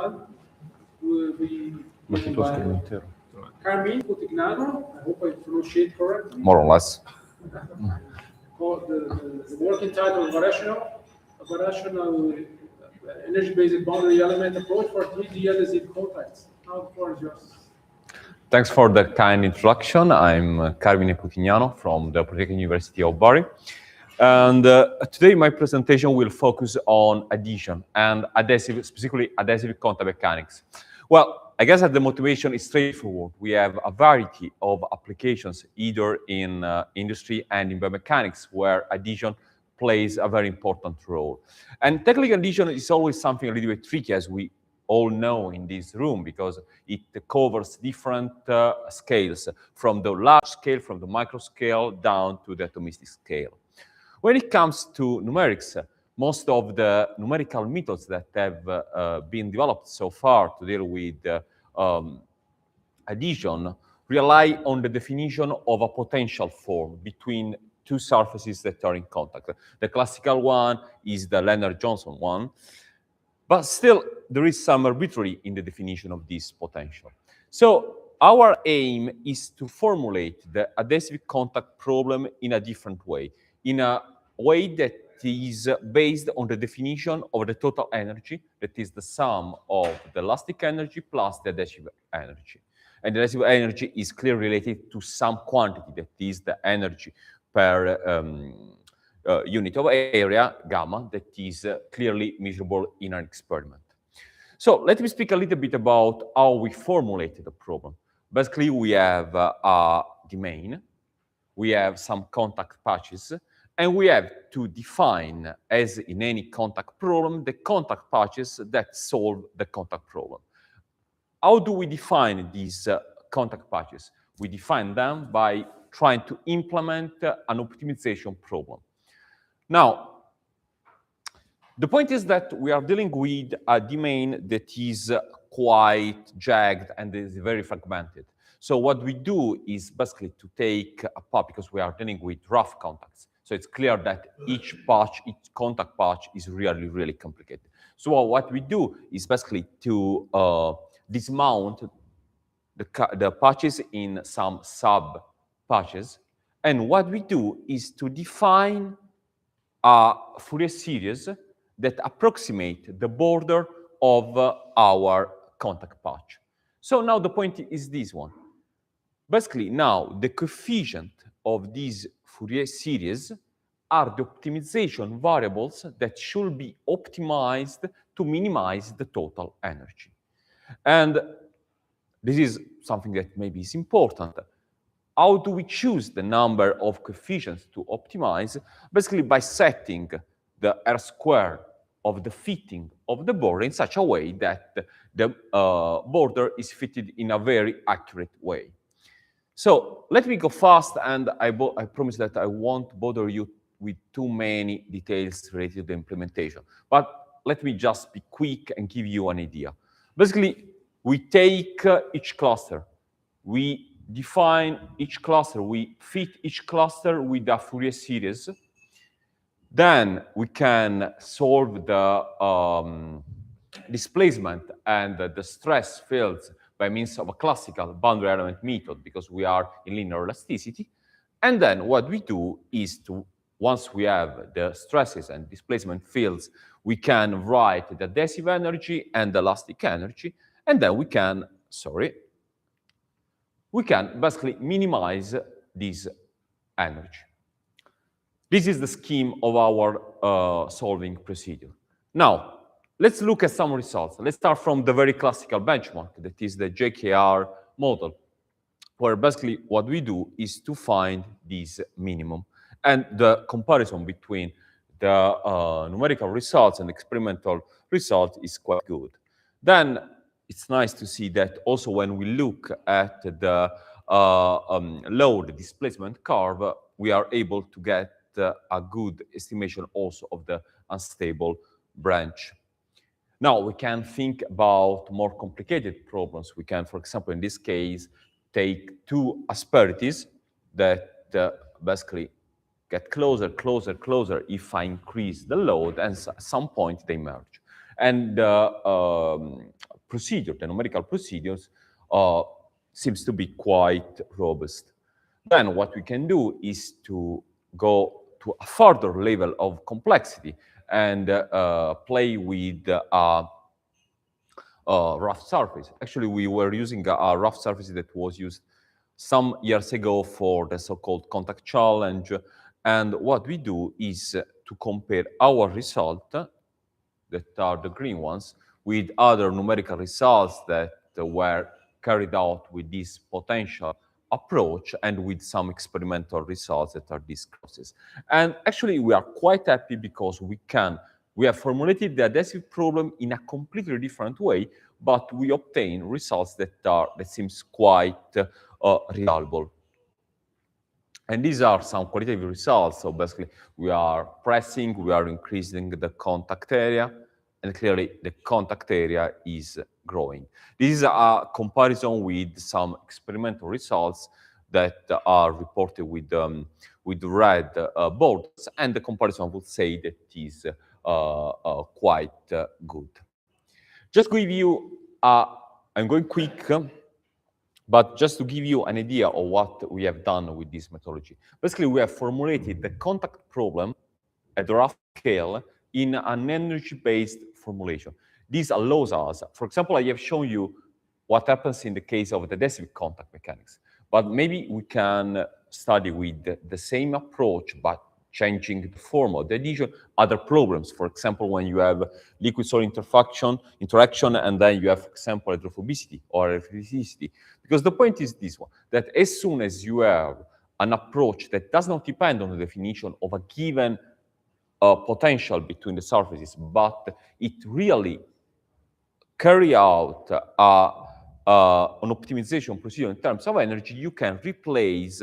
one will be given by Carmine Putignano. I hope I pronounced it correctly. More or less. Called the working title of a rational energy-based boundary element approach for 3D adhesive contacts. Now the floor is yours. Thanks for the kind introduction. I'm Carmine Putignano from the Polytechnic University of Bari. And today my presentation will focus on adhesion and adhesive, specifically adhesive contact mechanics. Well, I guess that the motivation is straightforward. We have a variety of applications, either in industry and in biomechanics, where adhesion plays a very important role. And technical adhesion is always something a little bit tricky, as we all know in this room, because it covers different scales, from the large scale, from the micro scale, down to the atomistic scale. When it comes to numerics, most of the numerical methods that have been developed so far to deal with adhesion rely on the definition of a potential form between two surfaces that are in contact. The classical one is the Lennard-Johnson one, but still there is some arbitrary in the definition of this potential. So our aim is to formulate the adhesive contact problem in a different way, in a way that is based on the definition of the total energy, that is the sum of the elastic energy plus the adhesive energy. And the adhesive energy is clearly related to some quantity, that is the energy per unit of area, gamma, that is clearly measurable in an experiment. So let me speak a little bit about how we formulated the problem. Basically, we have a domain, we have some contact patches, and we have to define, as in any contact problem, the contact patches that solve the contact problem. How do we define these contact patches? We define them by trying to implement an optimization problem. Now, the point is that we are dealing with a domain that is quite jagged and is very fragmented. So what we do is basically to take apart, because we are dealing with rough contacts. So it's clear that each patch, each contact patch is really, really complicated. So what we do is basically to dismount the patches in some sub-patches. And what we do is to define a Fourier series that approximate the border of our contact patch. So now the point is this one. Basically, now the coefficient of these Fourier series are the optimization variables that should be optimized to minimize the total energy. And this is something that maybe is important. How do we choose the number of coefficients to optimize? Basically by setting the R square of the fitting of the border in such a way that the border is fitted in a very accurate way. So let me go fast, and I promise that I won't bother you with too many details related to the implementation. But let me just be quick and give you an idea. Basically, we take each cluster, we define each cluster, we fit each cluster with a Fourier series. Then we can solve the displacement and the stress fields by means of a classical boundary element method, because we are in linear elasticity. And then what we do is to, once we have the stresses and displacement fields, we can write the adhesive energy and the elastic energy, and then we can, basically minimize this energy. This is the scheme of our solving procedure. Now, let's look at some results. Let's start from the very classical benchmark, that is the JKR model, where basically what we do is to find this minimum. And the comparison between the numerical results and experimental results is quite good. Then it's nice to see that also when we look at the load displacement curve, we are able to get a good estimation also of the unstable branch. Now, we can think about more complicated problems. We can, for example, in this case, take two asperities that basically get closer, closer, closer if I increase the load, and at some point they merge. And the procedure, the numerical procedures, seems to be quite robust. Then what we can do is to go to a further level of complexity and play with rough surface. Actually, we were using a rough surface that was used some years ago for the so-called contact challenge. And what we do is to compare our result, that are the green ones, with other numerical results that were carried out with this potential approach and with some experimental results that are these crosses. And actually, we are quite happy because we have formulated the adhesive problem in a completely different way, but we obtain results that seems quite reliable. And these are some qualitative results. So basically, we are pressing, we are increasing the contact area, and clearly the contact area is growing. This is a comparison with some experimental results that are reported with red borders, and the comparison would say that is quite good. Just to give you, I'm going quick, but just to give you an idea of what we have done with this methodology. Basically, we have formulated the contact problem at the rough scale in an energy-based formulation. This allows us, for example, I have shown you what happens in the case of the adhesive contact mechanics, but maybe we can study with the same approach, but changing the form of the adhesion, other problems. For example, when you have liquid-solid interaction, and then you have, for example, hydrophobicity or electricity. Because the point is this one, that as soon as you have an approach that does not depend on the definition of a given potential between the surfaces, but it really carry out an optimization procedure in terms of energy, you can replace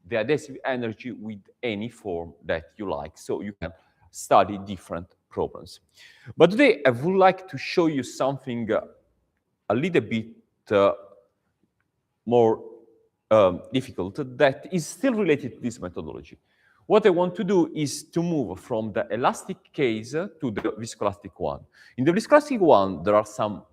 the adhesive energy with any form that you like. So you can study different problems. But today I would like to show you something a little bit more difficult that is still related to this methodology. What I want to do is to move from the elastic case to the viscoelastic one. In the viscoelastic one, there are some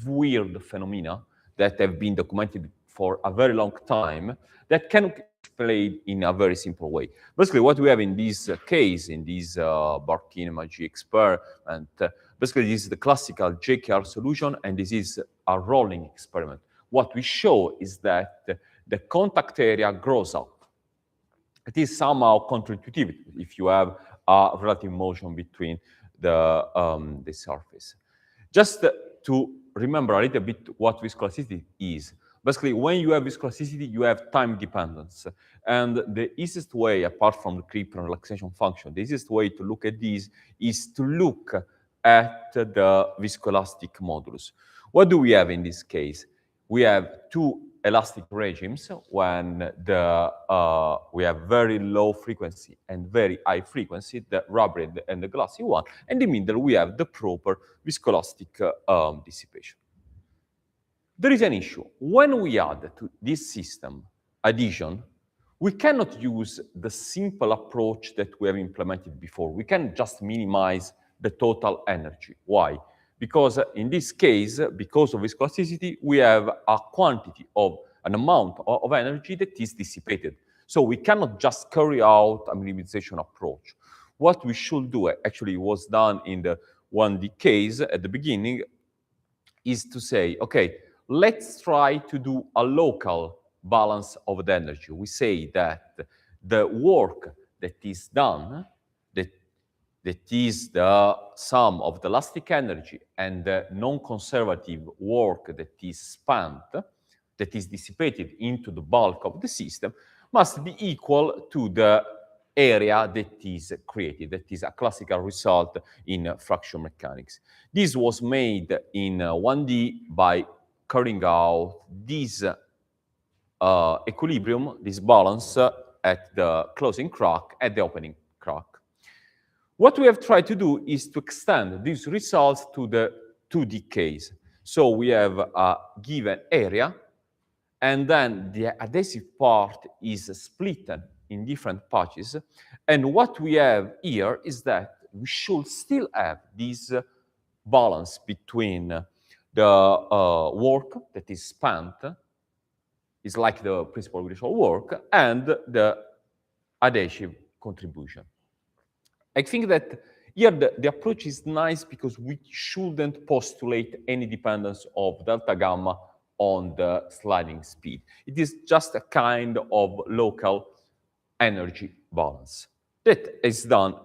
weird phenomena that have been documented for a very long time that can explain in a very simple way. Basically, what we have in this case, in this Barkin-Maggi experiment, basically this is the classical JKR solution, and this is a rolling experiment. What we show is that the contact area grows up. It is somehow counterintuitive if you have a relative motion between the surface. Just to remember a little bit what viscoelasticity is. Basically, when you have viscoelasticity, you have time dependence. And the easiest way, apart from the creep and relaxation function, the easiest way to look at this is to look at the viscoelastic modulus. What do we have in this case? We have two elastic regimes when we have very low frequency and very high frequency, the rubber and the glassy one, and in the middle we have the proper viscoelastic dissipation. There is an issue. When we add to this system adhesion, we cannot use the simple approach that we have implemented before. We can just minimize the total energy. Why? Because in this case, because of viscoelasticity, we have a quantity of an amount of energy that is dissipated. So we cannot just carry out a minimization approach. What we should do, actually was done in the 1D case at the beginning, is to say, okay, let's try to do a local balance of the energy. We say that the work that is done, that is the sum of the elastic energy and the non-conservative work that is spent, that is dissipated into the bulk of the system, must be equal to the area that is created. That is a classical result in fraction mechanics. This was made in 1D by carrying out this equilibrium, this balance at the closing crack, at the opening crack. What we have tried to do is to extend these results to the 2D case. So we have a given area, and then the adhesive part is split in different patches. And what we have here is that we should still have this balance between the work that is spent is like the principal gravitational work and the adhesive contribution. I think that here the approach is nice because we shouldn't postulate any dependence of delta gamma on the sliding speed. It is just a kind of local energy balance that is done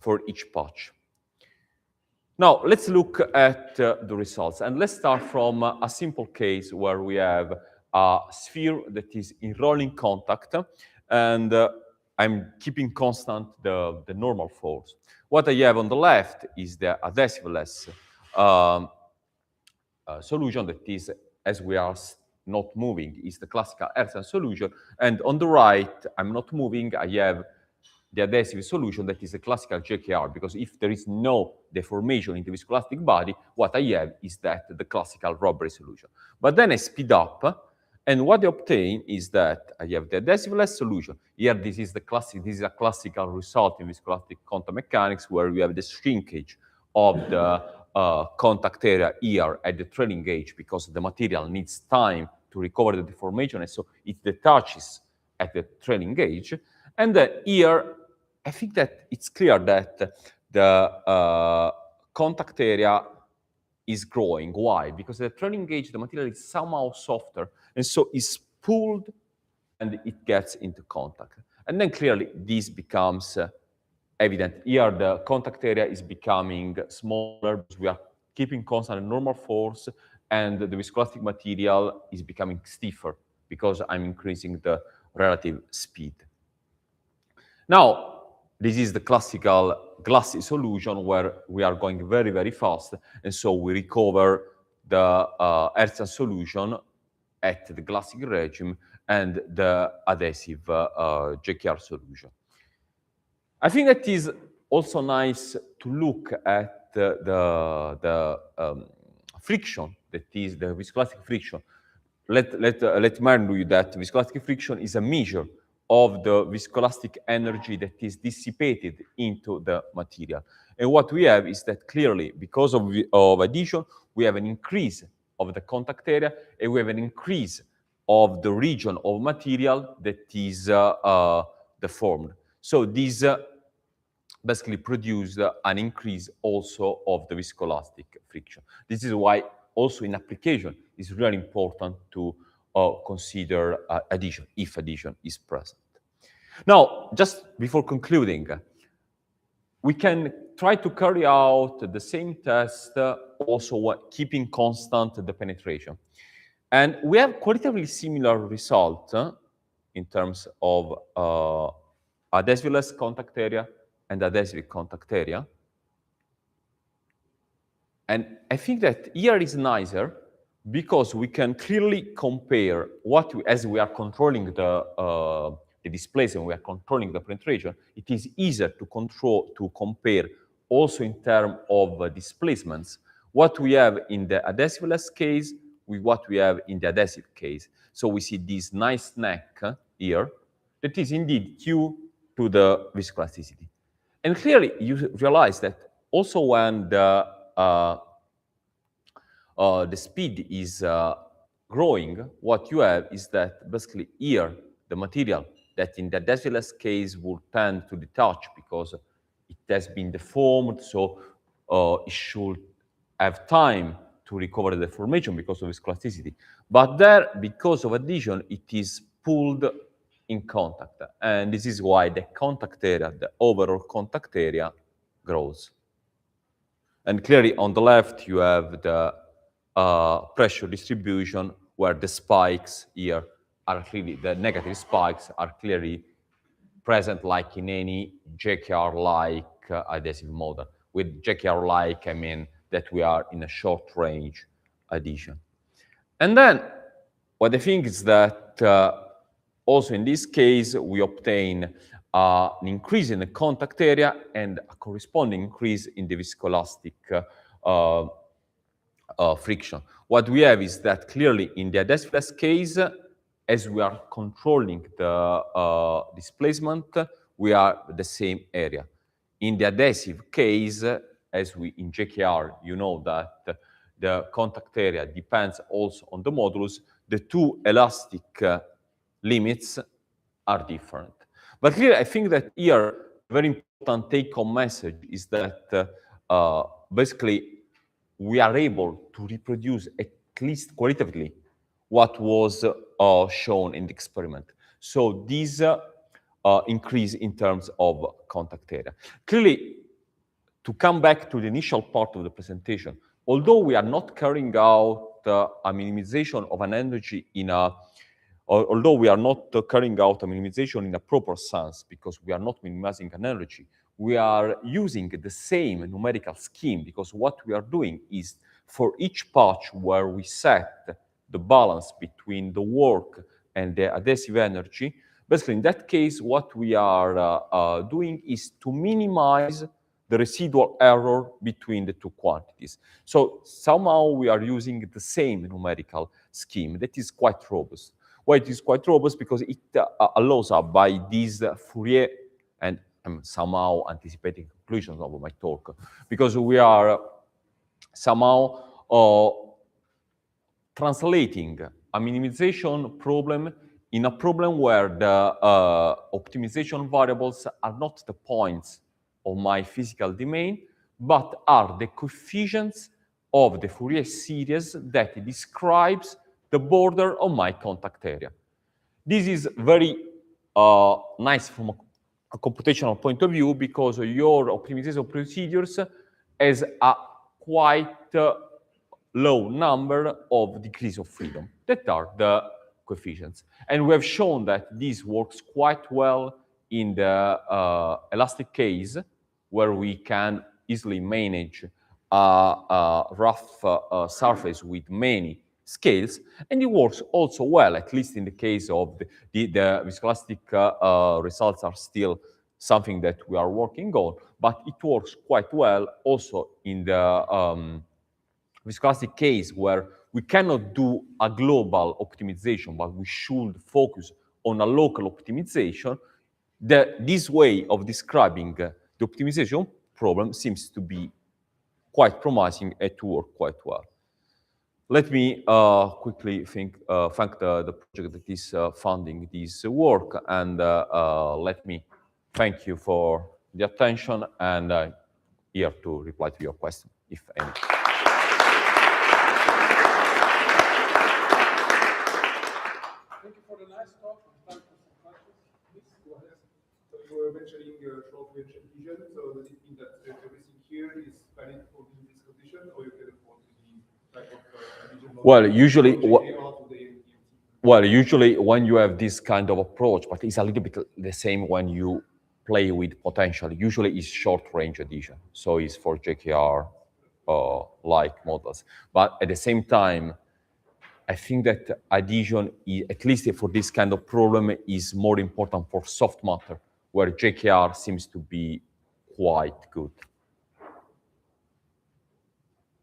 for each patch. Now, let's look at the results. And let's start from a simple case where we have a sphere that is in rolling contact, and I'm keeping constant the normal force. What I have on the left is the adhesiveless solution that is, as we are not moving, is the classical Hertzian solution. And on the right, I'm not moving, I have the adhesive solution that is a classical JKR, because if there is no deformation in the viscoelastic body, what I have is that the classical Roberry solution. But then I speed up, and what I obtain is that I have the adhesiveless solution. Here, this is a classical result in viscoelastic quantum mechanics, where we have the shrinkage of the contact area here at the trailing edge, because the material needs time to recover the deformation, and so it detaches at the trailing edge. And here, I think that it's clear that the contact area is growing. Why? Because at the trailing edge, the material is somehow softer, and so it's pulled and it gets into contact. And then clearly this becomes evident. Here, the contact area is becoming smaller because we are keeping constant normal force, and the viscoelastic material is becoming stiffer because I'm increasing the relative speed. Now, this is the classical glassy solution where we are going very, very fast, and so we recover the Hertzian solution at the glassy regime and the adhesive JKR solution. I think that is also nice to look at the friction, that is the viscoelastic friction. Let me remind you that viscoelastic friction is a measure of the viscoelastic energy that is dissipated into the material. And what we have is that clearly, because of adhesion, we have an increase of the contact area, and we have an increase of the region of material that is deformed. So this basically produced an increase also of the viscoelastic friction. This is why also in application it's really important to consider adhesion, if adhesion is present. Now, just before concluding, we can try to carry out the same test also keeping constant the penetration. And we have qualitatively similar result in terms of adhesiveless contact area and adhesive contact area. And I think that here is nicer because we can clearly compare what as we are controlling the displacement, we are controlling the penetration, it is easier to compare also in terms of displacements what we have in the adhesiveless case with what we have in the adhesive case. So we see this nice neck here that is indeed due to the viscoelasticity. And clearly you realize that also when the speed is growing, what you have is that basically here the material that in the adhesiveless case will tend to detach because it has been deformed, so it should have time to recover the deformation because of viscoelasticity. But there, because of adhesion, it is pulled in contact. And this is why the contact area, the overall contact area, grows. And clearly on the left, you have the pressure distribution where the spikes here are clearly, the negative spikes are clearly present like in any JKR-like adhesive model. With JKR-like, I mean that we are in a short-range adhesion. And then what I think is that also in this case, we obtain an increase in the contact area and a corresponding increase in the viscoelastic friction. What we have is that clearly in the adhesiveless case, as we are controlling the displacement, we are the same area. In the adhesive case, as we in JKR, you know that the contact area depends also on the modulus, the two elastic limits are different. But here, I think that here, the very important take-home message is that basically we are able to reproduce, at least qualitatively, what was shown in the experiment. So these increase in terms of contact area. Clearly, to come back to the initial part of the presentation, although we are not carrying out a minimization of an energy in a, although we are not carrying out a minimization in a proper sense, because we are not minimizing an energy, we are using the same numerical scheme, because what we are doing is for each patch where we set the balance between the work and the adhesive energy, basically in that case, what we are doing is to minimize the residual error between the two quantities. So somehow we are using the same numerical scheme that is quite robust. Why it is quite robust? Because it allows us by these Fourier, and I'm somehow anticipating conclusions of my talk, because we are somehow translating a minimization problem in a problem where the optimization variables are not the points of my physical domain, but are the coefficients of the Fourier series that describes the border of my contact area. This is very nice from a computational point of view, because your optimization procedures has a quite low number of degrees of freedom that are the coefficients. And we have shown that this works quite well in the elastic case, where we can easily manage a rough surface with many scales, and it works also well, at least in the case of the viscoelastic results are still something that we are working on, but it works quite well also in the viscoelastic case, where we cannot do a global optimization, but we should focus on a local optimization. This way of describing the optimization problem seems to be quite promising and to work quite well. Let me quickly thank the project that is funding this work, and let me thank you for the attention, and here to reply to your question, if any. Thank you for the nice talk. Time for some questions. Please go ahead. So you were mentioning short-range adhesion. So does it mean that everything here is valid for this condition, or you can afford the type of adhesion? Well, usually when you have this kind of approach, but it's a little bit the same when you play with potential. Usually it's short-range adhesion, so it's for JKR like models. But at the same time, I think that adhesion, at least for this kind of problem, is more important for soft matter, where JKR seems to be quite good.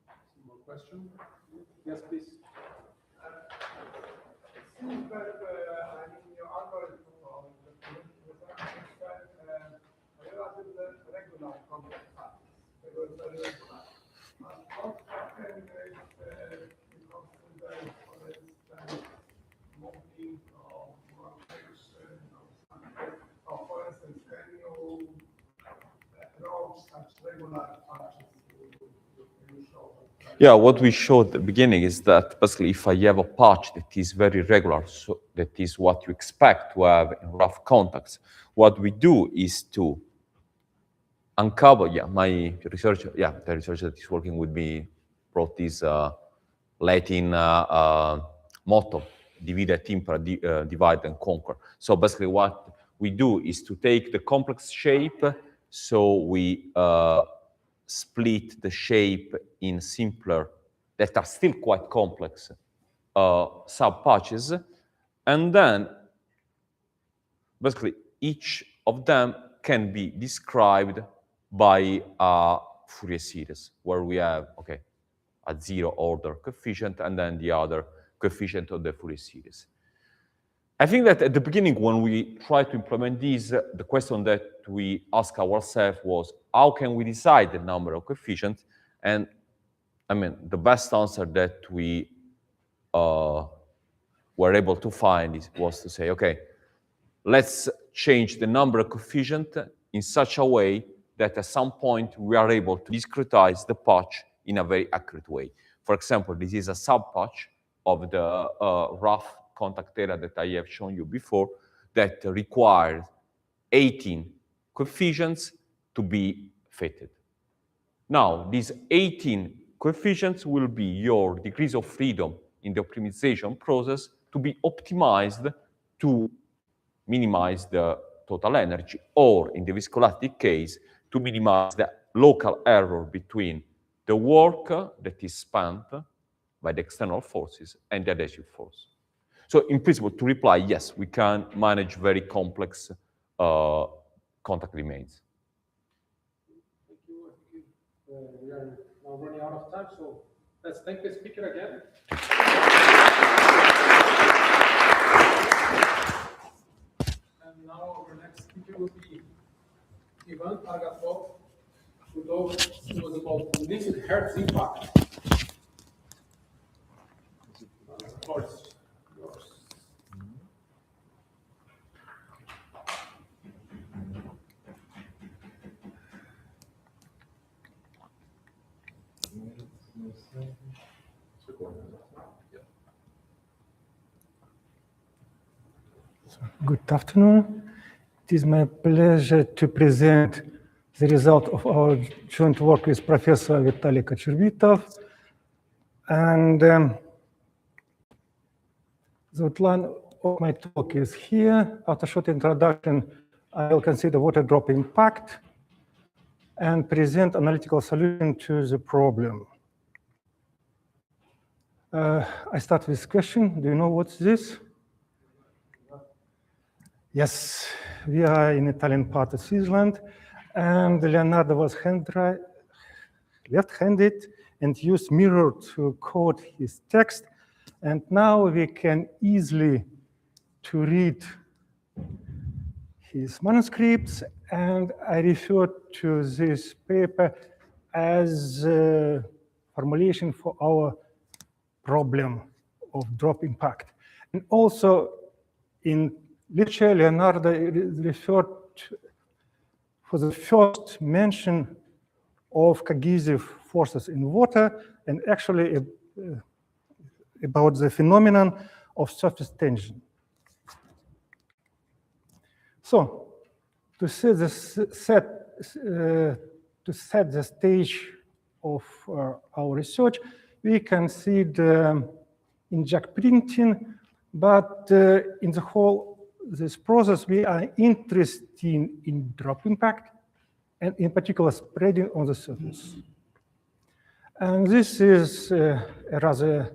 Some more questions? Yes, please. It seems that in your algorithm of the relatively regular complex parts. Because how can they be considered, for instance, moving or rotation or something? Or for instance, can you approach such regular functions you show? Yeah, what we showed at the beginning is that basically if I have a patch that is very regular, so that is what you expect to have in rough contacts, what we do is to uncover, the researcher that is working with me brought this Latin motto, divide et impera, divide and conquer. So basically what we do is to take the complex shape, so we split the shape in simpler, that are still quite complex, sub-patches, and then basically each of them can be described by a Fourier series, where we have, a zero order coefficient, and then the other coefficient of the Fourier series. I think that at the beginning, when we tried to implement this, the question that we asked ourselves was, how can we decide the number of coefficients? And I mean, the best answer that we were able to find was to say, okay, let's change the number coefficient in such a way that at some point we are able to discretize the patch in a very accurate way. For example, this is a sub-patch of the rough contact area that I have shown you before that requires 18 coefficients to be fitted. Now, these 18 coefficients will be your degrees of freedom in the optimization process to be optimized to minimize the total energy, or in the viscoelastic case, to minimize the local error between the work that is spent by the external forces and the adhesive force. So in principle, to reply, yes, we can manage very complex contact remains. Thank you. We are now running out of time, so let's thank the speaker again. And now our next speaker will be Ivan Argatov, who was about liquid Hertz impact. Of course, yours. Good afternoon. It is my pleasure to present the result of our joint work with Professor Vitaly Kocherbitov. And the outline of my talk is here. After a short introduction, I will consider water drop impact and present analytical solution to the problem. I start with this question. Do you know what's this? Yes, we are in Italian part of Switzerland, and Leonardo was left-handed and used mirror to code his text. And now we can easily to read his manuscripts, and I refer to this paper as a formulation for our problem of drop impact. And also in literature, Leonardo referred to, for the first mention of cohesive forces in water, and actually about the phenomenon of surface tension. So, to set the stage of our research, we consider inject printing, but in the whole this process, we are interested in drop impact, and in particular spreading on the surface. And this is a rather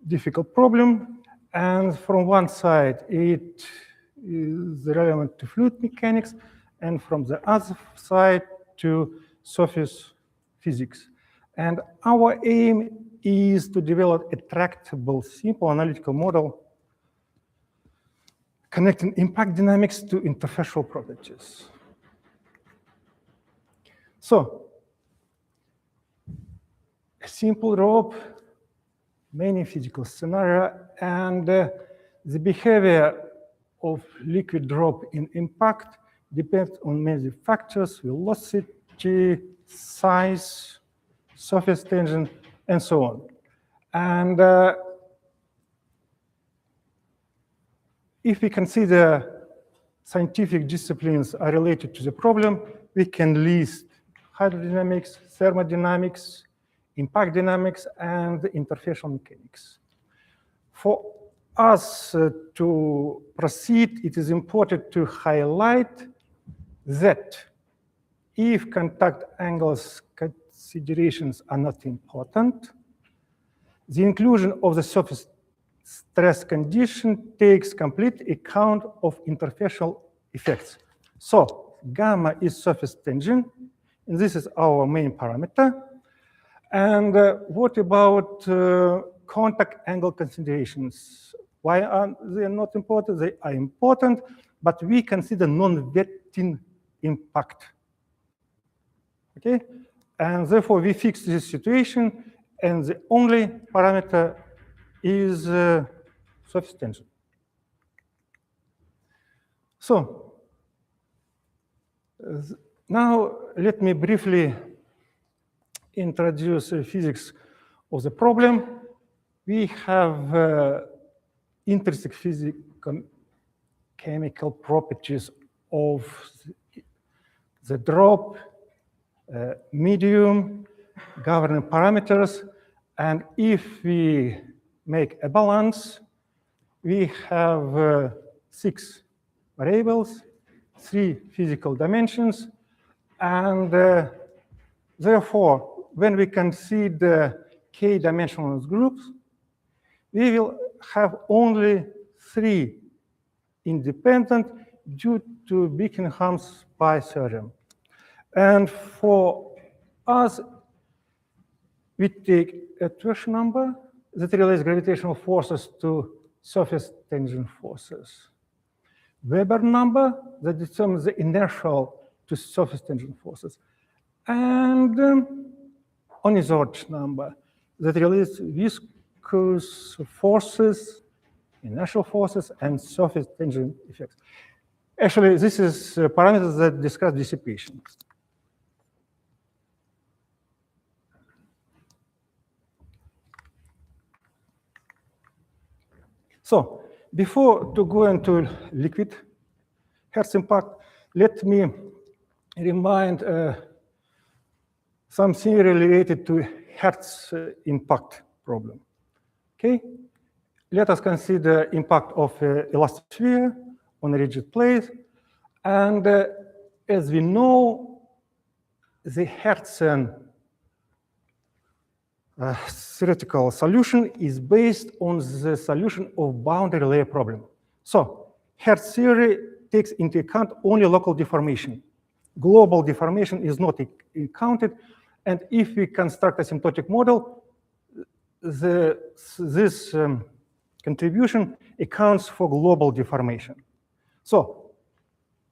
difficult problem. And from one side, it is relevant to fluid mechanics, and from the other side to surface physics. And our aim is to develop a tractable, simple analytical model connecting impact dynamics to interfacial properties. So, a simple drop, many physical scenario, and the behavior of liquid drop in impact depends on many factors: velocity, size, surface tension, and so on. And if we consider scientific disciplines are related to the problem, we can list hydrodynamics, thermodynamics, impact dynamics, and interfacial mechanics. For us to proceed, it is important to highlight that if contact angles considerations are not important, the inclusion of the surface stress condition takes complete account of interfacial effects. So gamma is surface tension, and this is our main parameter. And what about contact angle considerations? Why are they not important? They are important, but we consider non-wetting impact. Okay, And therefore, we fix this situation, and the only parameter is surface tension. So now let me briefly introduce physics of the problem. We have intrinsic physical chemical properties of the drop, medium, governing parameters, and if we make a balance, we have 6 variables, 3 physical dimensions, and therefore, when we consider k-dimensional groups, we will have only 3 independent due to Buckingham's pi theorem. And for us, we take a Twersch number that relates gravitational forces to surface tension forces. Weber number that determines the inertial to surface tension forces. And Onizort number that relates viscous forces, inertial forces, and surface tension effects. Actually, this is parameters that discuss dissipation. So before to go into liquid Hertz impact, let me remind something related to Hertz impact problem. Okay, let us consider impact of elastic sphere on a rigid plate, and as we know, the Hertzian theoretical solution is based on the solution of boundary layer problem. So Hertz theory takes into account only local deformation. Global deformation is not counted, and if we construct a asymptotic model, this contribution accounts for global deformation. So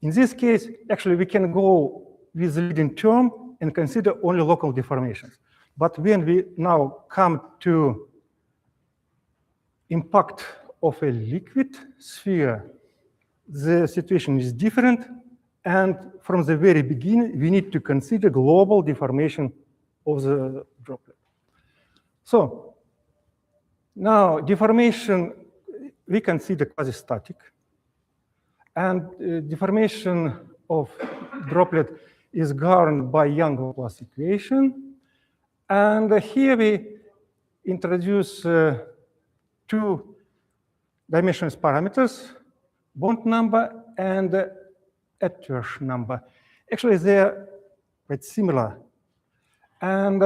in this case, actually, we can go with the leading term and consider only local deformations. But when we now come to impact of a liquid sphere, the situation is different. And from the very beginning, we need to consider global deformation of the droplet. So now deformation, we consider quasi-static. And deformation of droplet is governed by Young-Laplace equation. And here we introduce 2 dimensionless parameters, bond number and Twersch number. Actually, they're quite similar. And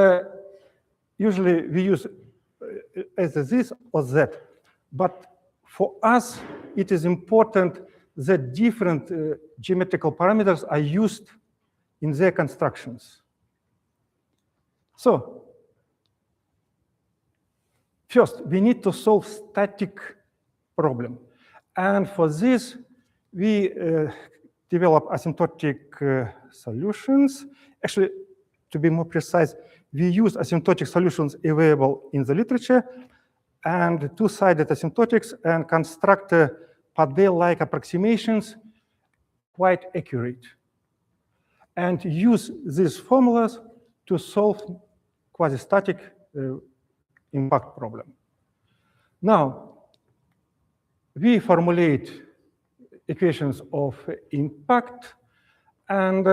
usually we use either this or that. But for us, it is important that different geometrical parameters are used in their constructions. So first, we need to solve static problem. And for this, we develop asymptotic solutions. Actually, to be more precise, we use asymptotic solutions available in the literature and two-sided asymptotics and construct Padel-like approximations quite accurate. And use these formulas to solve quasi-static impact problem. Now, we formulate equations of impact, and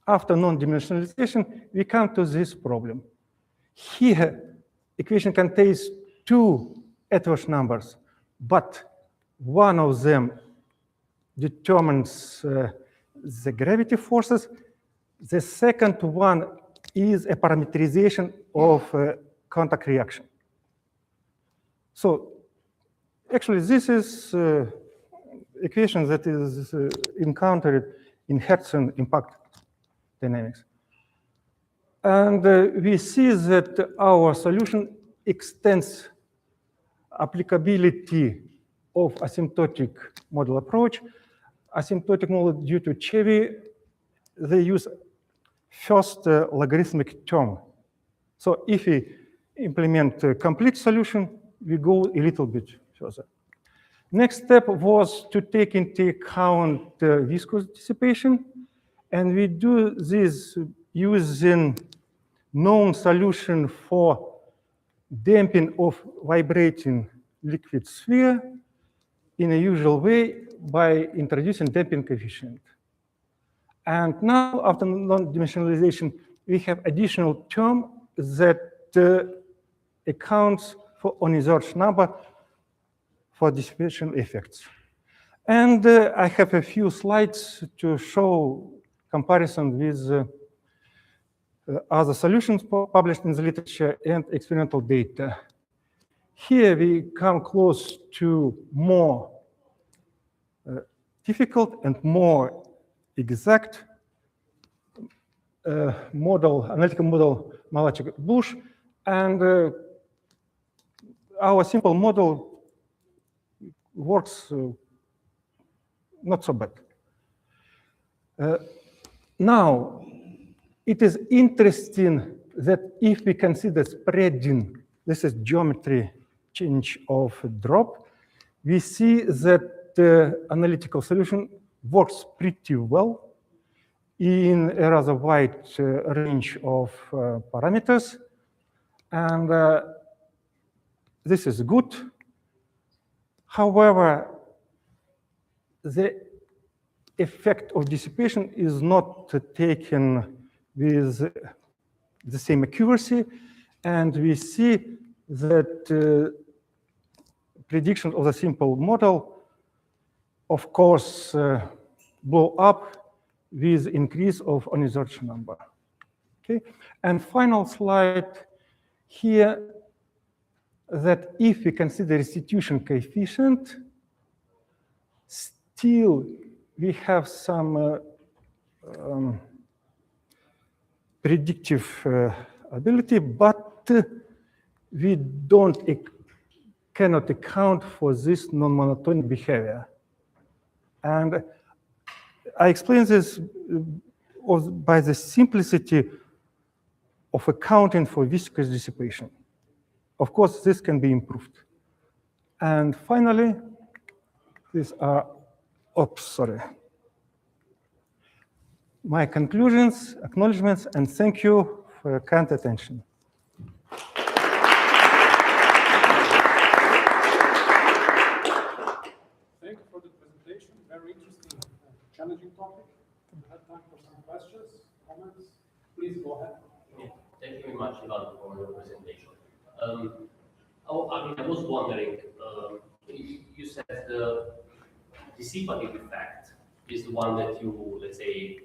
after non-dimensionalization, we come to this problem. Here, equation contains 2 Twersch numbers, but one of them determines the gravity forces. The second one is a parameterization of contact reaction. So actually, this is equation that is encountered in Hertzian impact dynamics. And we see that our solution extends applicability of asymptotic model approach. Asymptotic model due to Chevy, they use first logarithmic term. So if we implement a complete solution, we go a little bit further. Next step was to take into account viscous dissipation, and we do this using known solution for damping of vibrating liquid sphere in a usual way by introducing damping coefficient. And now, after non-dimensionalization, we have additional term that accounts for Onisorge number for dissipation effects. And I have a few slides to show comparison with other solutions published in the literature and experimental data. Here we come close to more difficult and more exact analytical model Malachik-Bush, and our simple model works not so bad. Now, it is interesting that if we consider spreading, this is geometry change of drop, we see that the analytical solution works pretty well in a rather wide range of parameters. And this is good. However, the effect of dissipation is not taken with the same accuracy. And we see that prediction of the simple model, of course, blow up with increase of Onisorge number. Okay, and final slide here, that if we consider restitution coefficient, still we have some predictive ability, but we cannot account for this non-monotonic behavior. And I explain this by the simplicity of accounting for viscous dissipation. Of course, this can be improved. And finally, these are, my conclusions, acknowledgements, and thank you for your kind attention. Thank you for the presentation. Very interesting, challenging topic. We have time for some questions, comments. Please go ahead. Yeah, thank you very much, Ivan, for your presentation. I was wondering, you said the dissipative effect is the one that you, let's say,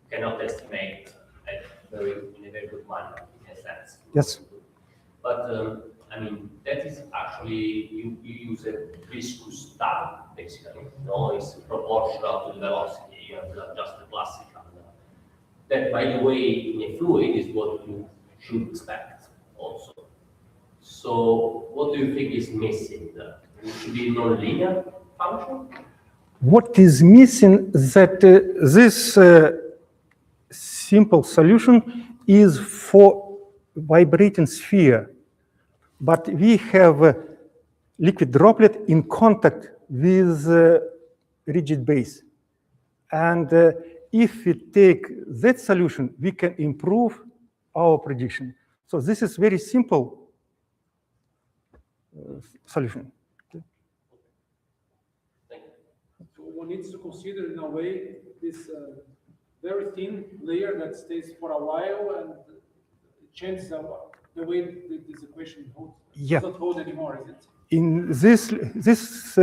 cannot estimate in a very good manner, in a sense. Yes. But I mean, that is actually, you use a viscous type, basically. No, it's proportional to the velocity. You have just the classical. That, by the way, in a fluid is what you should expect also. So what do you think is missing there? It should be non-linear function? What is missing is that this simple solution is for vibrating sphere. But we have a liquid droplet in contact with rigid base. And if we take that solution, we can improve our prediction. So this is very simple solution. Thank you. So one needs to consider, in a way, this very thin layer that stays for a while and it changes the way this equation holds. Yeah. It doesn't hold anymore, is it? In this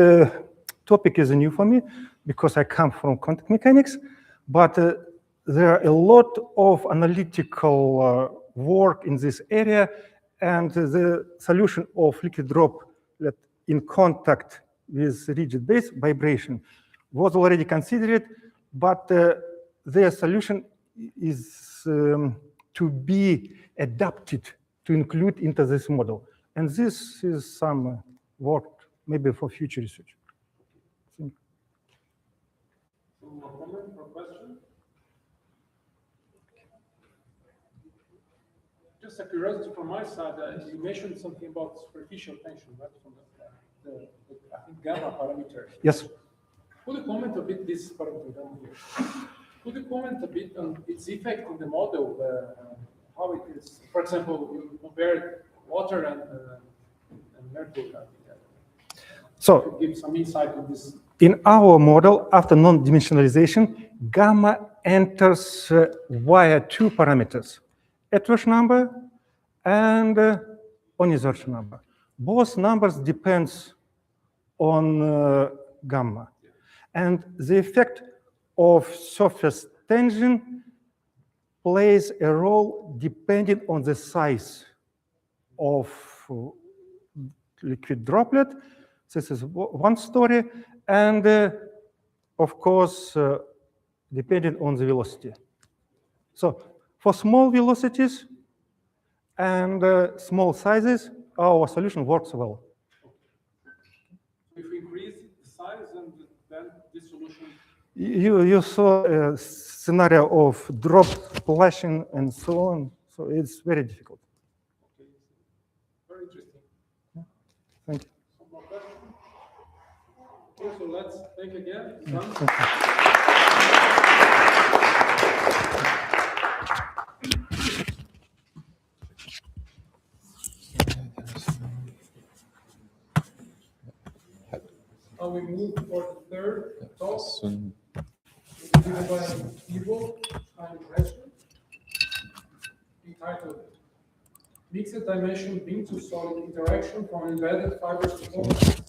topic is new for me because I come from quantum mechanics, but there are a lot of analytical work in this area, and the solution of liquid droplet in contact with rigid base vibration was already considered, but their solution is to be adapted to include into this model. And this is some work maybe for future research. One more comment or question? Just a curiosity from my side, you mentioned something about superficial tension, right? From the I think gamma parameter. Yes. Could you comment a bit this parameter down here? Could you comment a bit on its effect in the model, how it is? For example, you compare water and mercury. So Give some insight on this. in our model, after non-dimensionalization, gamma enters via two parameters, Edwards number and Onizuchi number. Both numbers depends on gamma. And the effect of surface tension plays a role depending on the size of liquid droplet. This is one story. And of course, depending on the velocity. So for small velocities and small sizes, our solution works well. If we increase the size, and then this solution. You saw a scenario of drop splashing and so on. So it's very difficult. Okay. Very interesting. Thank you. Some more questions? Okay, so let's think again. Now we move for the third talk. Given by Ivo Steinbrecher, entitled Mixed Dimension Beam to Solid Interaction from Embedded Fibers to Components.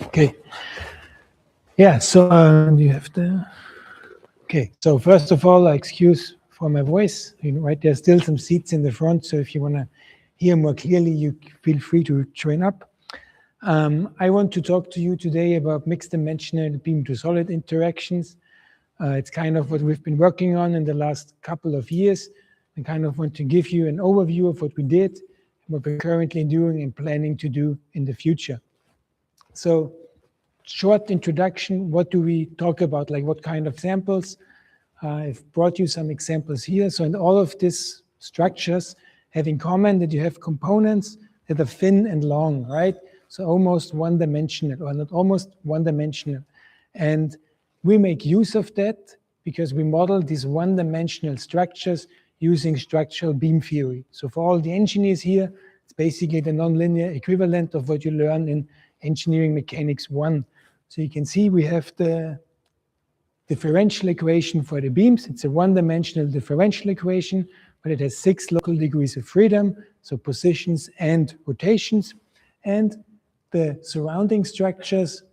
Okay. Yeah, so you have the. Okay, so first of all, excuse for my voice. Right, there's still some seats in the front, so if you want to hear more clearly, you feel free to join up. I want to talk to you today about mixed dimensional beam to solid interactions. It's kind of what we've been working on in the last couple of years. I kind of want to give you an overview of what we did, what we're currently doing and planning to do in the future. So, short introduction, what do we talk about? Like what kind of samples? I've brought you some examples here. So in all of these structures have in common that you have components that are thin and long, right? So almost one-dimensional, or not almost one-dimensional. And we make use of that because we model these one-dimensional structures using structural beam theory. So for all the engineers here, it's basically the nonlinear equivalent of what you learn in Engineering Mechanics 1. So you can see we have the differential equation for the beams. It's a one-dimensional differential equation, but it has 6 local degrees of freedom, so positions and rotations. And the surrounding structures,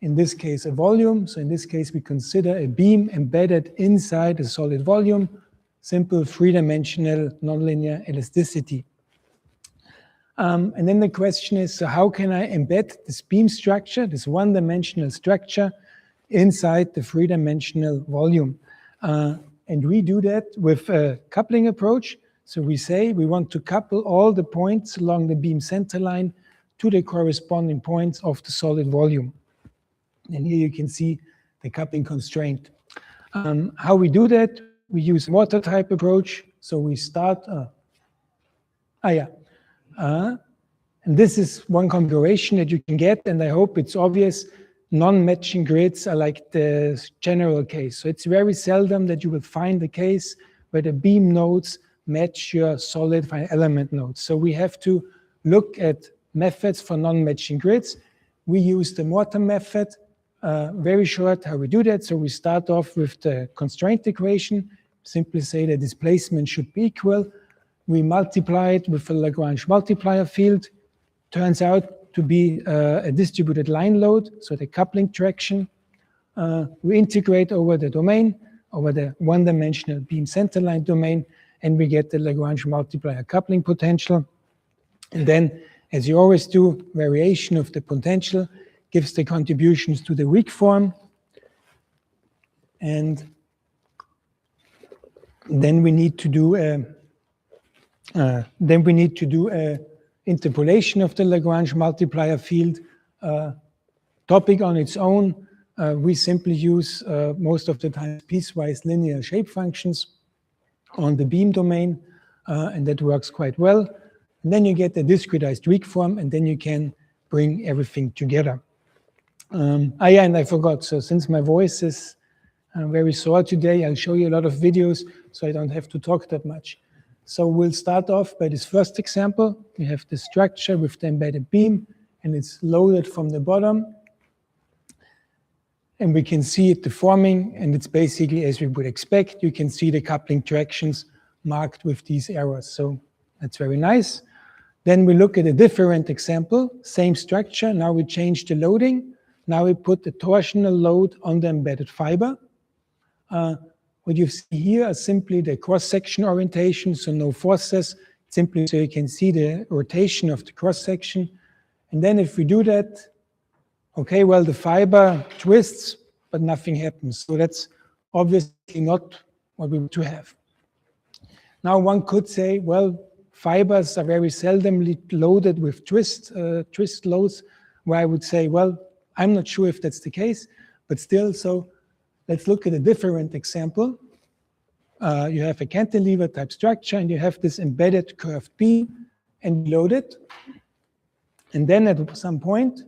in this case a volume, so in this case we consider a beam embedded inside a solid volume, simple three-dimensional nonlinear elasticity. And then the question is, so how can I embed this beam structure, this one-dimensional structure, inside the three-dimensional volume? And we do that with a coupling approach. So we say we want to couple all the points along the beam center line to the corresponding points of the solid volume. And here you can see the coupling constraint. How we do that? We use water type approach. So we start, and this is one configuration that you can get, and I hope it's obvious. Non-matching grids are like the general case. So it's very seldom that you will find a case where the beam nodes match your solid finite element nodes. So we have to look at methods for non-matching grids. We use the mortar method. Very short how we do that. So we start off with the constraint equation. Simply say the displacement should be equal. We multiply it with a Lagrange multiplier field. Turns out to be a distributed line load, so the coupling traction. We integrate over the domain, over the one-dimensional beam centerline domain, and we get the Lagrange multiplier coupling potential. And then, as you always do, variation of the potential gives the contributions to the weak form. And then we need to do a interpolation of the Lagrange multiplier field. Topic on its own, we simply use most of the time piecewise linear shape functions on the beam domain, and that works quite well. And then you get the discretized weak form, and then you can bring everything together. Yeah, and I forgot, so since my voice is very sore today, I'll show you a lot of videos, so I don't have to talk that much. So we'll start off by this first example. We have the structure with the embedded beam, and it's loaded from the bottom. And we can see it deforming, and it's basically as we would expect. You can see the coupling tractions marked with these arrows. So that's very nice. Then we look at a different example, same structure. Now we change the loading. Now we put the torsional load on the embedded fiber. What you see here are simply the cross-section orientation, so no forces, simply so you can see the rotation of the cross-section. And then if we do that, okay, well, the fiber twists, but nothing happens. So that's obviously not what we want to have. Now one could say, well, fibers are very seldomly loaded with twist loads, where I would say, well, I'm not sure if that's the case, but still, so let's look at a different example. You have a cantilever type structure, and you have this embedded curved beam, and load it. And then at some point,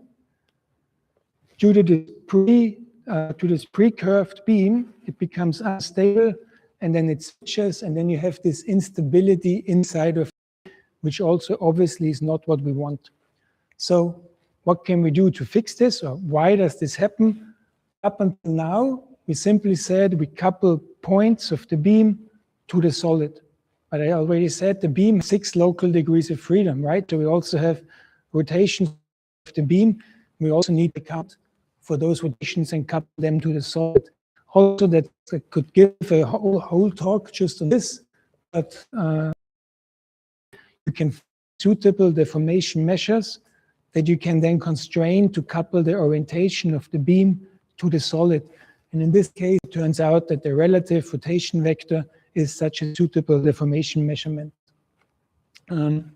due to this pre-curved beam, it becomes unstable, and then it switches, and then you have this instability inside of it, which also obviously is not what we want. So what can we do to fix this, or why does this happen? Up until now, we simply said we couple points of the beam to the solid. But I already said the beam has 6 local degrees of freedom, right? So we also have rotations of the beam. We also need to count for those rotations and couple them to the solid. Also, that I could give a whole talk just on this, but you can suitable deformation measures that you can then constrain to couple the orientation of the beam to the solid. And in this case, it turns out that the relative rotation vector is such a suitable deformation measurement. And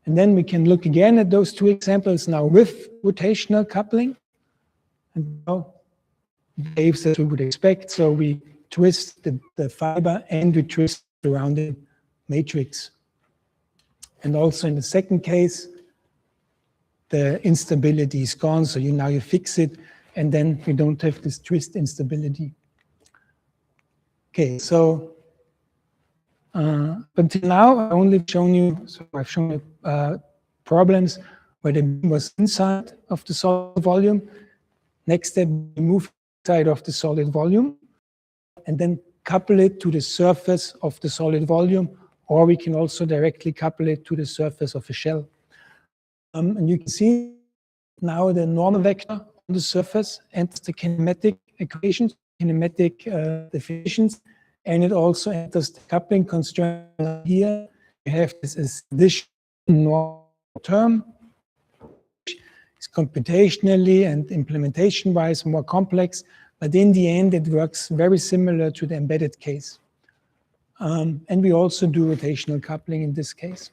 then we can look again at those 2 examples now with rotational coupling. And now behaves as we would expect. So we twist the fiber and we twist the surrounding matrix. And also in the second case, the instability is gone. So now you fix it, and then you don't have this twist instability. Okay, so until now, I've only shown you, so I've shown you problems where the beam was inside of the solid volume. Next step, we move inside of the solid volume and then couple it to the surface of the solid volume, or we can also directly couple it to the surface of a shell. And you can see now the normal vector on the surface enters the kinematic equations, kinematic definitions, and it also enters the coupling constraint. Here you have this additional term, which is computationally and implementation-wise more complex, but in the end it works very similar to the embedded case. And we also do rotational coupling in this case.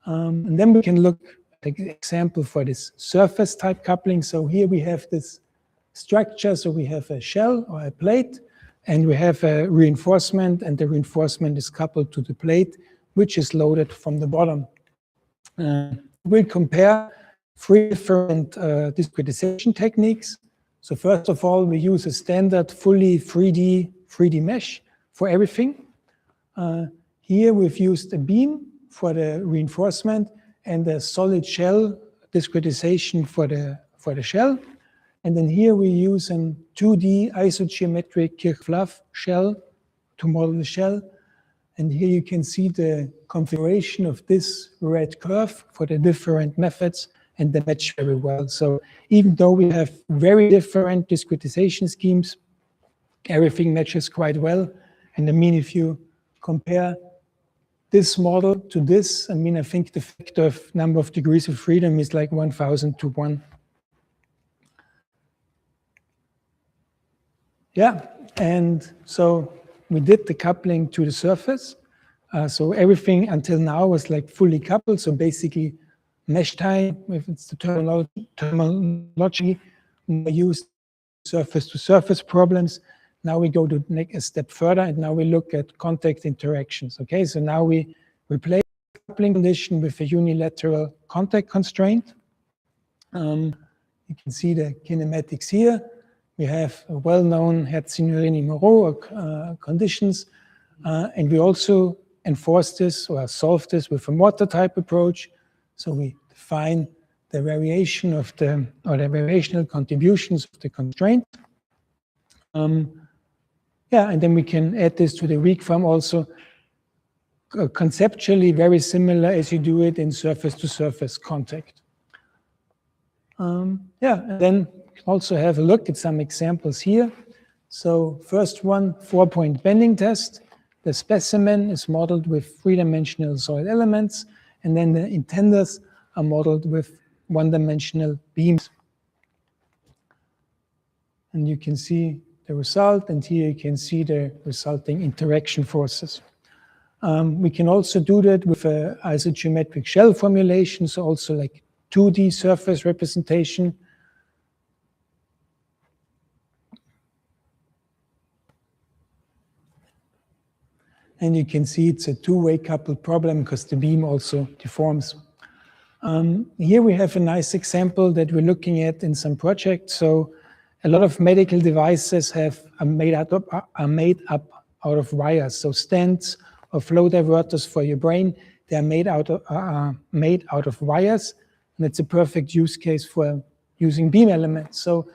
And then we can look at an example for this surface type coupling. So here we have this structure, so we have a shell or a plate, and we have a reinforcement, and the reinforcement is coupled to the plate, which is loaded from the bottom. We'll compare 3 different discretization techniques. So first of all, we use a standard fully 3D mesh for everything. Here we've used a beam for the reinforcement and a solid shell discretization for the shell. And then here we use a 2D isogeometric Hirth-Wyss shell to model the shell. And here you can see the configuration of this red curve for the different methods, and they match very well. So even though we have very different discretization schemes, everything matches quite well. And I mean, if you compare this model to this, I mean, I think the factor of number of degrees of freedom is like 1,000 to 1. Yeah, and so we did the coupling to the surface. So everything until now was like fully coupled. So basically mesh time, if it's the terminology, we used surface-to-surface problems. Now we go to a step further, and now we look at contact interactions. Okay, so now we replace the coupling condition with a unilateral contact constraint. You can see the kinematics here. We have a well-known Hertz-Signorini-Moreau conditions, and we also enforce this or solve this with a mortar type approach. So we define the variation of the variational contributions of the constraint. Yeah, and then we can add this to the weak form also, conceptually very similar as you do it in surface-to-surface contact. Yeah, and then also have a look at some examples here. So first one, 4-point bending test. The specimen is modeled with 3-dimensional solid elements, and then the intenders are modeled with 1-dimensional beams. And you can see the result, and here you can see the resulting interaction forces. We can also do that with an isogeometric shell formulation, so also like 2D surface representation. And you can see it's a two-way coupled problem because the beam also deforms. Here we have a nice example that we're looking at in some projects. So a lot of medical devices are made up out of wires. So stents or flow diverters for your brain, they are made out of wires. And it's a perfect use case for using beam elements. So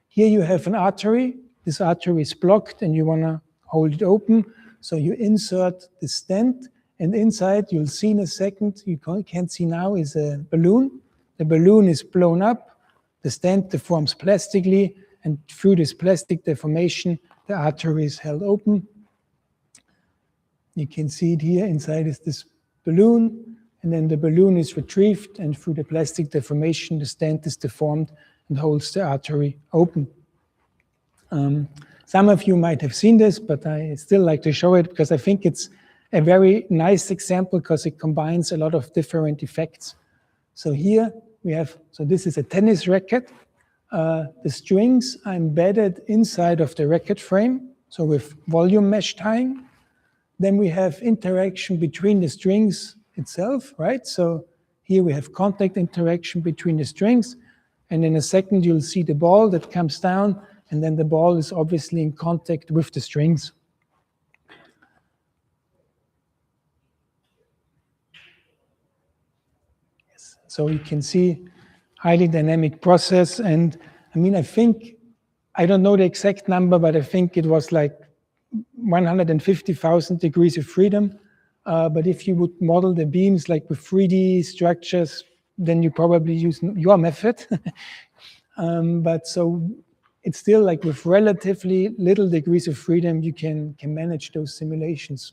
here you have an artery. This artery is blocked and you want to hold it open. So you insert the stent, and inside you'll see in a second, you can't see now, is a balloon. The balloon is blown up, the stent deforms plastically, and through this plastic deformation, the artery is held open. You can see it here, inside is this balloon, and then the balloon is retrieved, and through the plastic deformation, the stent is deformed and holds the artery open. Some of you might have seen this, but I still like to show it because I think it's a very nice example because it combines a lot of different effects. So here we have, so this is a tennis racket. The strings are embedded inside of the racket frame, so with volume mesh tying. Then we have interaction between the strings itself, right? So here we have contact interaction between the strings, and in a second you'll see the ball that comes down, and then the ball is obviously in contact with the strings. Yes. So you can see highly dynamic process, and I mean, I don't know the exact number, but I think it was like 150,000 degrees of freedom. But if you would model the beams like with 3D structures, then you probably use your method. But so it's still like with relatively little degrees of freedom, you can manage those simulations.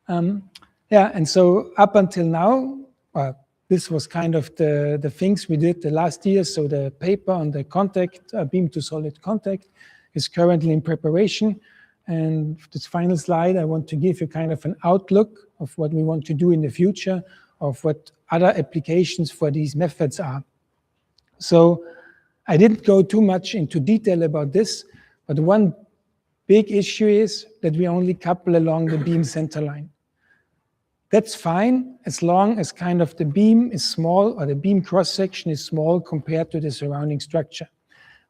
Yeah, and so up until now, this was kind of the things we did the last year. So the paper on the contact, beam to solid contact, is currently in preparation. And this final slide, I want to give you kind of an outlook of what we want to do in the future, of what other applications for these methods are. So I didn't go too much into detail about this, but one big issue is that we only couple along the beam center line. That's fine as long as kind of the beam is small or the beam cross-section is small compared to the surrounding structure.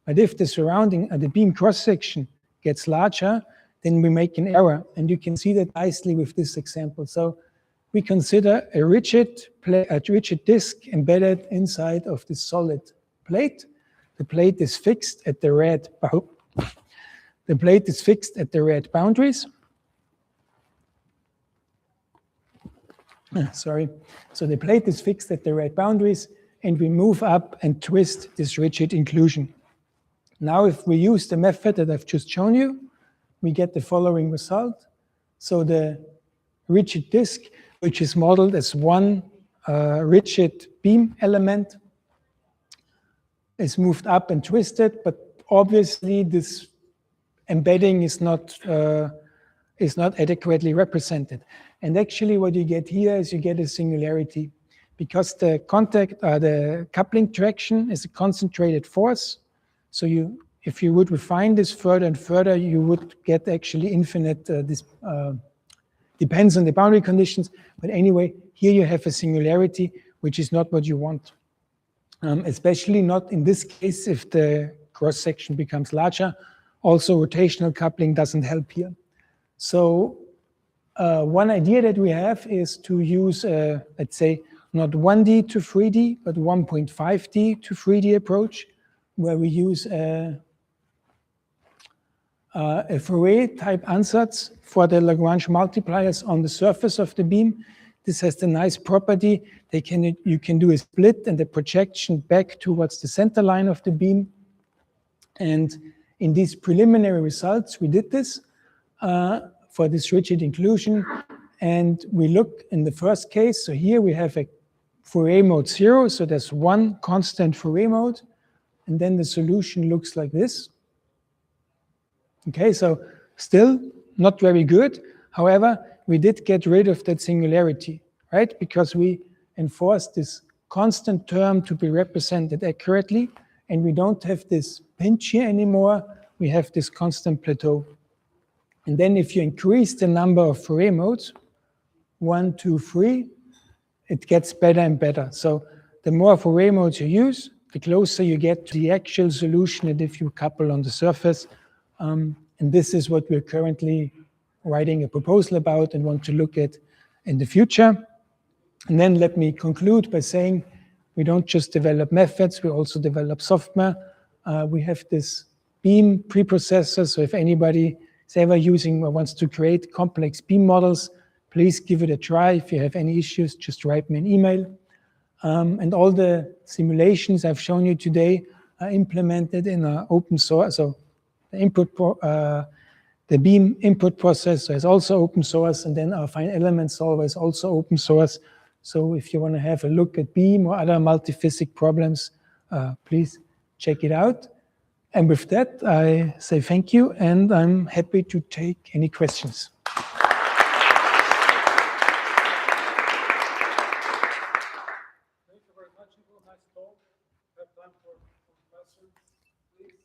But if the beam cross-section gets larger, then we make an error. And you can see that nicely with this example. So we consider a rigid disk embedded inside of this solid plate. The plate is fixed at the red boundaries. Sorry. So the plate is fixed at the red boundaries, and we move up and twist this rigid inclusion. Now, if we use the method that I've just shown you, we get the following result. So the rigid disk, which is modeled as one rigid beam element, is moved up and twisted, but obviously this embedding is not adequately represented. And actually what you get here is you get a singularity, because the coupling traction is a concentrated force. So if you would refine this further and further, you would get actually infinite, depends on the boundary conditions. But anyway, here you have a singularity, which is not what you want. Especially not in this case if the cross-section becomes larger. Also, rotational coupling doesn't help here. So one idea that we have is to use, let's say, not 1D to 3D, but 1.5D to 3D approach, where we use a Fourier-type ansatz for the Lagrange multipliers on the surface of the beam. This has the nice property you can do a split and a projection back towards the center line of the beam. And in these preliminary results, we did this for this rigid inclusion. And we look in the first case. So here we have a Fourier mode 0. So there's one constant Fourier mode. And then the solution looks like this. Okay, so still not very good. However, we did get rid of that singularity, right? Because we enforced this constant term to be represented accurately, and we don't have this pinch here anymore. We have this constant plateau. And then if you increase the number of Fourier modes, 1, 2, 3, it gets better and better. So the more Fourier modes you use, the closer you get to the actual solution and if you couple on the surface. And this is what we're currently writing a proposal about and want to look at in the future. And then let me conclude by saying we don't just develop methods, we also develop software. We have this beam preprocessor, so if anybody is ever using or wants to create complex beam models, please give it a try. If you have any issues, just write me an email. And all the simulations I've shown you today are implemented in an open source. So the beam input processor is also open source, and then our fine element solver is also open source. So if you want to have a look at beam or other multiphysics problems, please check it out. And with that, I say thank you, and I'm happy to take any questions. Thank you very much. Nice talk. Have time for questions, please.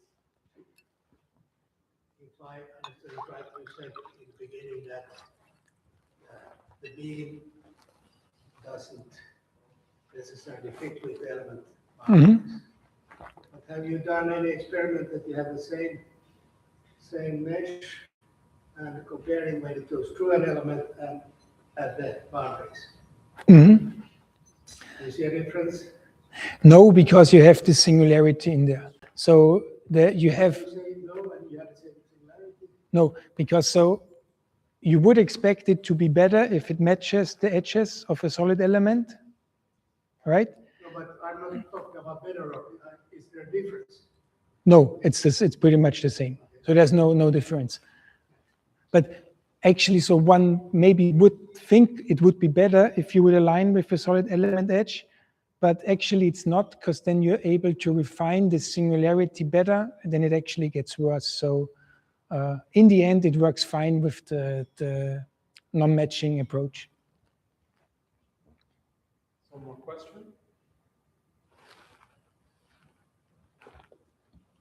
If I understood it right, you said in the beginning that the beam doesn't necessarily fit with the element. Mm-hmm. But have you done any experiment that you have the same mesh and comparing when it goes through an element and at the boundaries? Mm-hmm. Do you see a difference? No, because you have this singularity in there. So you have... You say no and you have the same similarity? No, because so you would expect it to be better if it matches the edges of a solid element, right? No, but I'm not talking about better. Is there a difference? No, it's pretty much the same. So there's no difference. But actually, so one maybe would think it would be better if you would align with a solid element edge, but actually it's not, because then you're able to refine the singularity better, and then it actually gets worse. So in the end, it works fine with the non-matching approach. One more question.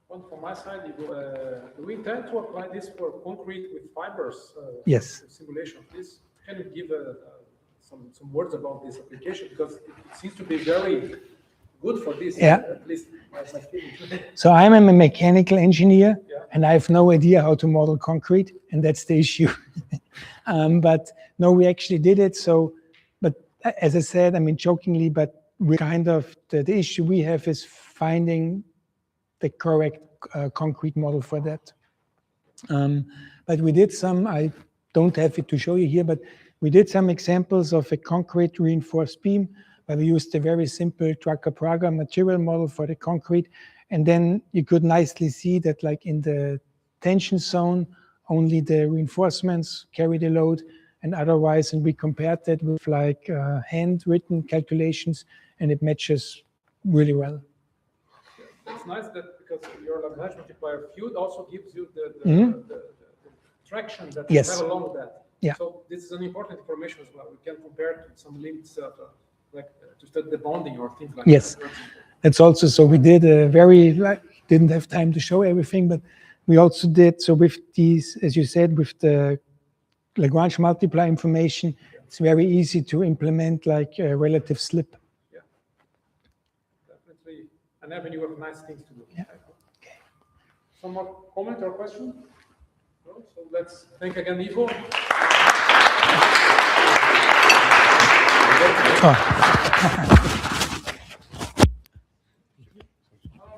One from my side, do we intend to apply this for concrete with fibers? Yes. Simulation. Please, can you give some words about this application? Because it seems to be very good for this, Yeah. at least my feeling. So I'm a mechanical engineer, Yeah. and I have no idea how to model concrete, and that's the issue. But no, we actually did it. So, but as I said, I mean, jokingly, but we kind of, the issue we have is finding the correct concrete model for that. But we did some, I don't have it to show you here, but we did some examples of a concrete reinforced beam, where we used a very simple Drucker-Prager material model for the concrete. And then you could nicely see that, like in the tension zone, only the reinforcements carry the load, and otherwise, and we compared that with like handwritten calculations, and it matches really well. It's nice that because your Lagrange multiplier field also gives you the traction that Yes. you have along that. Yeah. So this is an important information as well. We can compare it to some limits, like to study the bonding or things like Yes. that. That's also, so we did a very, like, didn't have time to show everything, but we also did, so with these, as you said, with the Lagrange multiply information, it's very easy to implement like a relative slip. Definitely an avenue of nice things to do. Yeah. Some more comment or question? No? So let's thank again Ivo.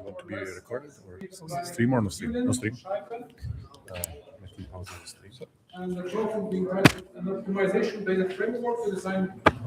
Want to be recorded or stream or no stream? No stream. And the growth of the an optimization-based framework to design